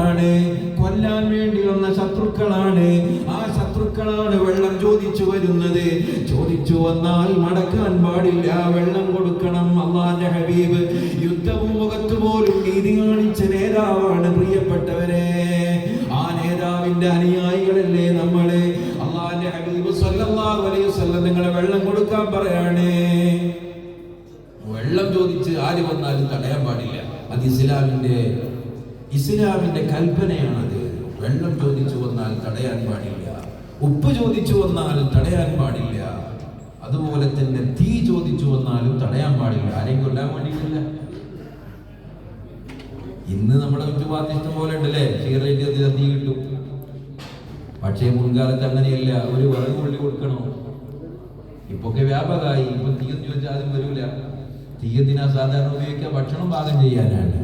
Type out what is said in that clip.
ശത്രുക്കളാണ്, കൊല്ലാൻ വേണ്ടി വന്ന ശത്രുക്കളാണ്. ആ ശത്രുക്കളാണ് വെള്ളം ചോദിച്ചു വരുന്നത്. ചോദിച്ചു വന്നാൽ മടക്കാൻ പാടില്ല, വെള്ളം കൊടുക്കണം. അല്ലാഹുവിന്റെ ഹബീബ് യുദ്ധവും മുഖത്ത് പോലും നീതി കാണിച്ച നേതാവാണ്. പ്രിയപ്പെട്ടവരെ, ആ നേതാവിന്റെ അനുയായികളല്ലേ നമ്മള്? അല്ലാഹുവിന്റെ ഹബീബ് സ്വല്ലല്ലാഹു അലൈഹി വസല്ലം നിങ്ങളെ വെള്ളം കൊടുക്കാൻ പറയാണ്. വെള്ളം ചോദിച്ച് ആര് വന്നാലും തടയാൻ പാടില്ല. അത് ഇസ്ലാമിന്റെ കൽപ്പനയാണത്. വെള്ളം ചോദിച്ചു വന്നാൽ തടയാൻ പാടില്ല, ഉപ്പ് ചോദിച്ചു വന്നാൽ തടയാൻ പാടില്ല, അതുപോലെ തന്നെ തീ ചോദിച്ചു വന്നാലും തടയാൻ പാടില്ല. ആരെയും കൊല്ലാൻ വേണ്ടിയിട്ടില്ല. ഇന്ന് നമ്മുടെ ചുറ്റുപാട് ഇഷ്ടം പോലെ ഉണ്ടല്ലേ, സിഗരറ്റ് തീ കിട്ടും. പക്ഷേ മുൻകാലത്ത് അങ്ങനെയല്ല. ഒരു വിറക് കൊള്ളി കൊടുക്കണോ? ഇപ്പൊക്കെ വ്യാപകമായി. ഇപ്പൊ തീയെന്ന് ചോദിച്ചാൽ ആരും വരൂല. തീയതിനാ സാധാരണ ഉപയോഗിക്കുക ഭക്ഷണം പാകം ചെയ്യാനാണ്.